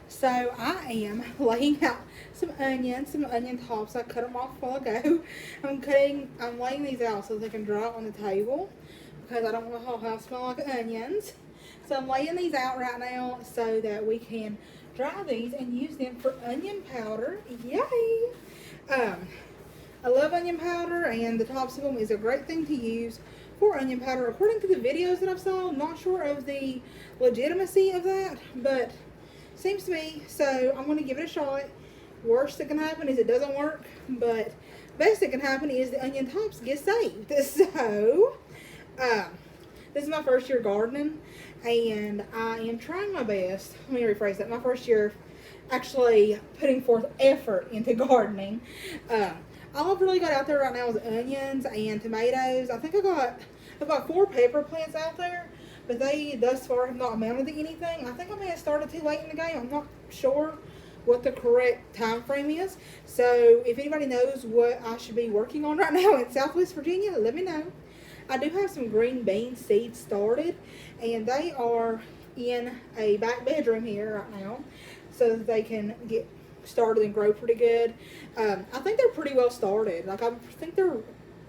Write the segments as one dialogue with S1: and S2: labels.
S1: So I am laying out some onion tops. I cut them off a while ago. I'm laying these out so they can dry on the table because I don't want the whole house to smell like onions. So I'm laying these out right now so that we can dry these and use them for onion powder. Yay! Um, I love onion powder, and the tops of them is a great thing to use for onion powder. According to the videos that I've saw, I'm not sure of the legitimacy of that, but seems to me. So I'm going to give it a shot. Worst that can happen is it doesn't work, but best that can happen is the onion tops get saved. So, um, this is my first year gardening, and I am trying my best. Let me rephrase that. My first year actually putting forth effort into gardening. Um, all I've really got out there right now is onions and tomatoes. I think I've got 4 pepper plants out there, but they thus far have not amounted to anything. I think I may have started too late in the game. I'm not sure what the correct time frame is. So if anybody knows what I should be working on right now in Southwest Virginia, let me know. I do have some green bean seeds started, and they are in a back bedroom here right now so that they can get started and grow pretty good. I think they're pretty well started. Like, I think they're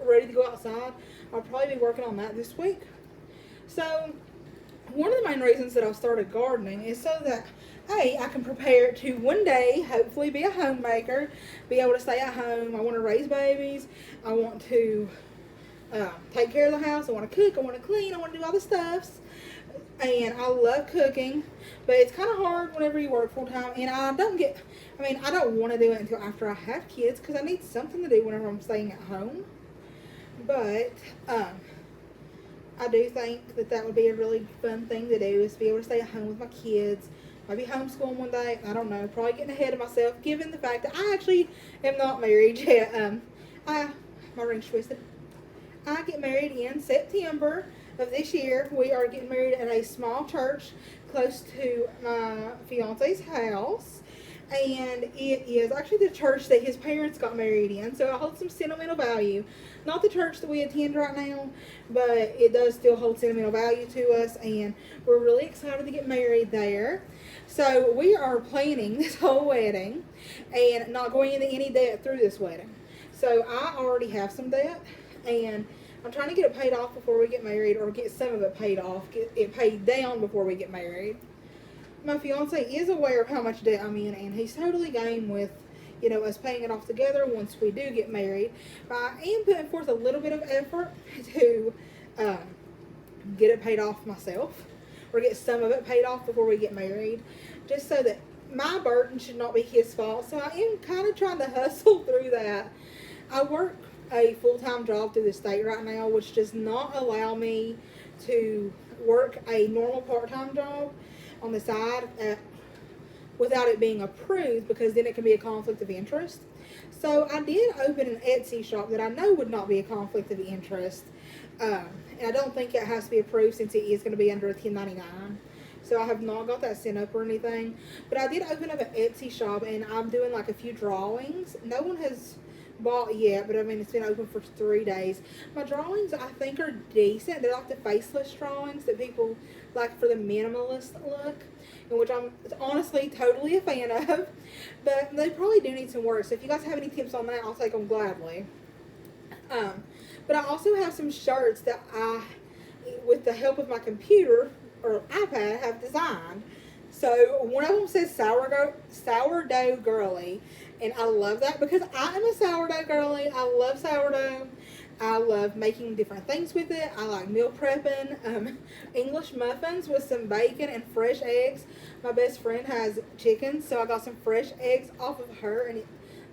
S1: ready to go outside. I'll probably be working on that this week. So one of the main reasons that I've started gardening is so that I can prepare to one day hopefully be a homemaker, be able to stay at home. I want to raise babies. I want to take care of the house. I want to cook. I want to clean. I want to do all the stuffs. And I love cooking, but it's kind of hard whenever you work full time. And I don't want to do it until after I have kids because I need something to do whenever I'm staying at home. But I do think that that would be a really fun thing to do, is to be able to stay at home with my kids. Maybe homeschool one day. I don't know. Probably getting ahead of myself, given the fact that I actually am not married yet. My ring's twisted. I get married in September of this year. We are getting married at a small church close to my fiance's house. And it is actually the church that his parents got married in, so it holds some sentimental value. Not the church that we attend right now, but it does still hold sentimental value to us, and we're really excited to get married there. So we are planning this whole wedding and not going into any debt through this wedding. So I already have some debt, and I'm trying to get it paid off before we get married, or get some of it paid off, get it paid down before we get married. My fiance is aware of how much debt I'm in, and he's totally game with, us paying it off together once we do get married. But I am putting forth a little bit of effort to get it paid off myself, or get some of it paid off before we get married, just so that my burden should not be his fault. So I am kind of trying to hustle through that. I work a full-time job through the state right now, which does not allow me to work a normal part-time job on the side without it being approved, because then it can be a conflict of interest. So I did open an Etsy shop that I know would not be a conflict of interest, and I don't think it has to be approved since it is going to be under a 1099. So I have not got that sent up or anything, but I did open up an Etsy shop, and I'm doing like a few drawings. No one has bought yet, but it's been open for 3 days. My drawings, I think, are decent. They're like the faceless drawings that people like for the minimalist look, and which I'm honestly totally a fan of, but they probably do need some work. So if you guys have any tips on that, I'll take them gladly. But I also have some shirts that I, with the help of my computer or iPad, have designed. So one of them says sourdough girly, and I love that because I am a sourdough girly. I love sourdough. I love making different things with it. I like meal prepping, English muffins with some bacon and fresh eggs. My best friend has chickens, so I got some fresh eggs off of her, and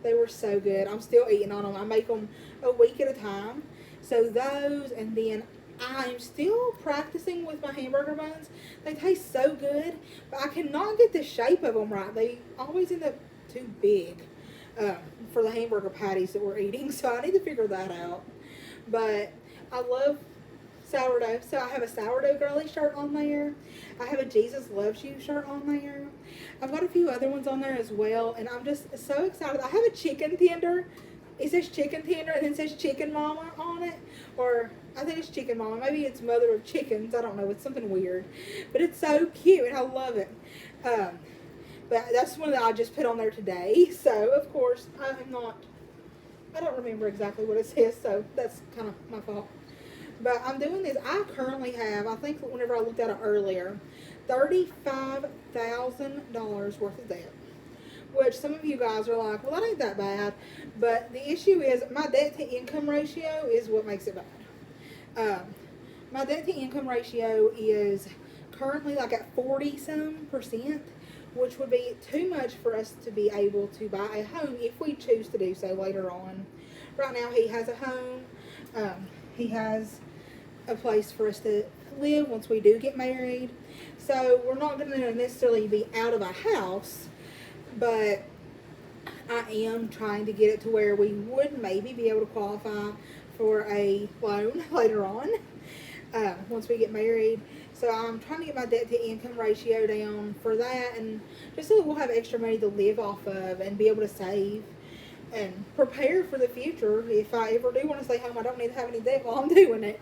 S1: they were so good. I'm still eating on them. I make them a week at a time. So those, and then I'm still practicing with my hamburger buns. They taste so good, but I cannot get the shape of them right. They always end up too big for the hamburger patties that we're eating, so I need to figure that out. But I love sourdough, so I have a sourdough girly shirt on there. I have a Jesus Loves You shirt on there. I've got a few other ones on there as well, and I'm just so excited. I have a chicken tender. It says chicken tender, and then it says chicken mama on it, or I think it's chicken mama. Maybe it's mother of chickens. I don't know. It's something weird, but it's so cute, and I love it. But that's one that I just put on there today. So, of course, I don't remember exactly what it says, so that's kind of my fault. But I'm doing this. I currently have, I think whenever I looked at it earlier, $35,000 worth of debt. Which some of you guys are like, well, that ain't that bad. But the issue is my debt to income ratio is what makes it bad. My debt to income ratio is currently like at 40 some percent, which would be too much for us to be able to buy a home if we choose to do so later on. Right now, he has a home. He has a place for us to live once we do get married. So we're not going to necessarily be out of a house, but I am trying to get it to where we would maybe be able to qualify for a loan later on once we get married. So I'm trying to get my debt to income ratio down for that, and just so that we'll have extra money to live off of and be able to save and prepare for the future. If I ever do want to stay home, I don't need to have any debt while I'm doing it.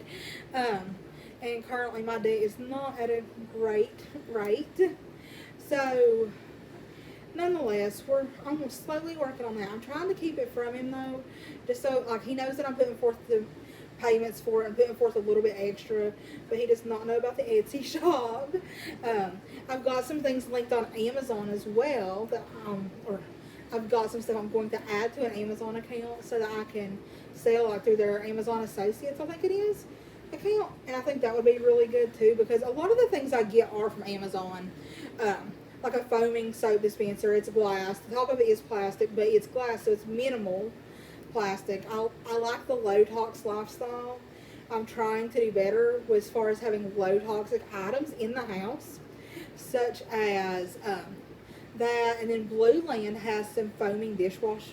S1: And currently my debt is not at a great rate. So nonetheless, we're almost slowly working on that. I'm trying to keep it from him though, just so like he knows that I'm putting forth the payments for it and putting forth a little bit extra, but he does not know about the Etsy shop. I've got some things linked on Amazon as well that or I've got some stuff I'm going to add to an Amazon account so that I can sell like through their Amazon Associates, I think it is, account. And I think that would be really good too, because a lot of the things I get are from Amazon. Like a foaming soap dispenser, it's glass. The top of it is plastic, but it's glass, so it's minimal plastic. I like the low tox lifestyle. I'm trying to do better as far as having low toxic items in the house, such as that. And then Blue Land has some foaming dishwash.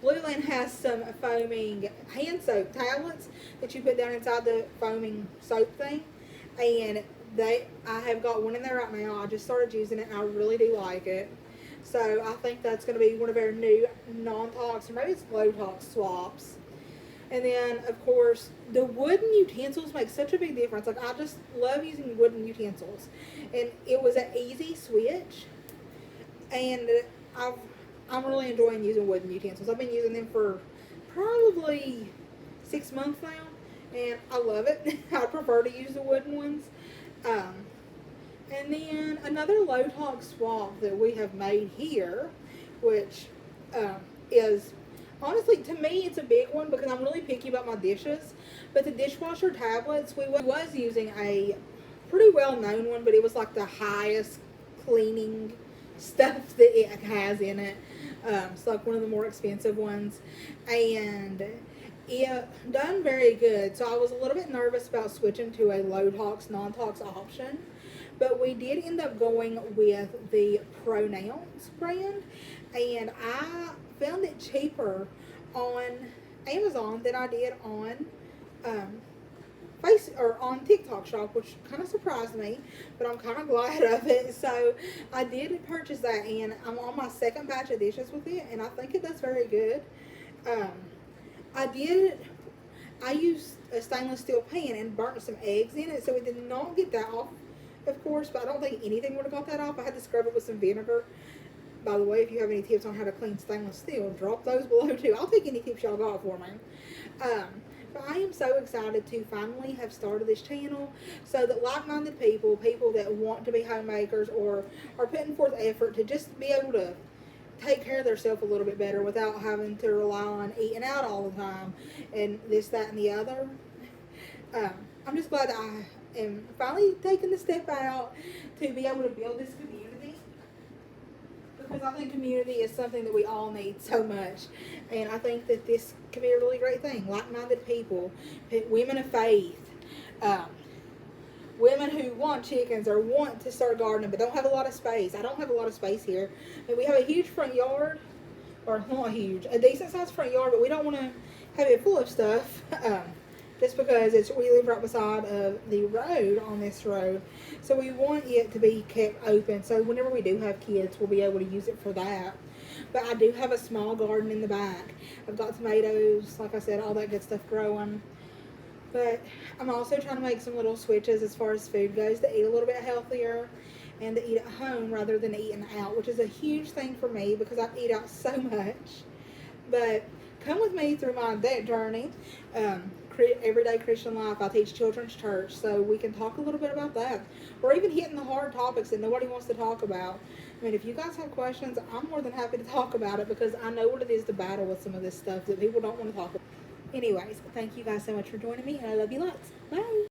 S1: Blue Land has some foaming hand soap tablets that you put down inside the foaming soap thing, and I have got one in there right now. I just started using it and I really do like it. So I think that's going to be one of our new non-tox, or maybe it's low-tox swaps. And then, of course, the wooden utensils make such a big difference. Like, I just love using wooden utensils. And it was an easy switch. And I'm really enjoying using wooden utensils. I've been using them for probably 6 months now. And I love it. I prefer to use the wooden ones. And then another low tox swap that we have made here, which is honestly, to me, it's a big one because I'm really picky about my dishes. But the dishwasher tablets, we was using a pretty well known one, but it was like the highest cleaning stuff that it has in it. It's like one of the more expensive ones, and it done very good. So I was a little bit nervous about switching to a low tox, non tox option. But we did end up going with the Pronouns brand, and I found it cheaper on Amazon than I did on on TikTok Shop, which kind of surprised me, but I'm kind of glad of it. So I did purchase that, and I'm on my second batch of dishes with it, and I think it does very good. I used a stainless steel pan and burnt some eggs in it, so it did not get that off, of course, but I don't think anything would have got that off. I had to scrub it with some vinegar. By the way, if you have any tips on how to clean stainless steel, drop those below too. I'll take any tips y'all got for me. But I am so excited to finally have started this channel so that like-minded people that want to be homemakers or are putting forth effort to just be able to take care of themselves a little bit better without having to rely on eating out all the time and this, that, and the other. I'm just glad that I am finally taking the step out to be able to build this community, because I think community is something that we all need so much, and I think that this could be a really great thing. Like-minded people, women of faith, women who want chickens or want to start gardening but don't have a lot of space. I don't have a lot of space here. And we have a huge front yard, or not huge, a decent sized front yard, but we don't want to have it full of stuff. Just because we live right beside of the road on this road. So we want it to be kept open. So whenever we do have kids, we'll be able to use it for that. But I do have a small garden in the back. I've got tomatoes, like I said, all that good stuff growing. But I'm also trying to make some little switches as far as food goes to eat a little bit healthier. and to eat at home rather than eating out, which is a huge thing for me because I eat out so much. But come with me through my that journey. Everyday Christian life. I teach children's church, so we can talk a little bit about that. Or even hitting the hard topics that nobody wants to talk about. I mean, if you guys have questions, I'm more than happy to talk about it because I know what it is to battle with some of this stuff that people don't want to talk about. Anyways, thank you guys so much for joining me, and I love you lots. Bye.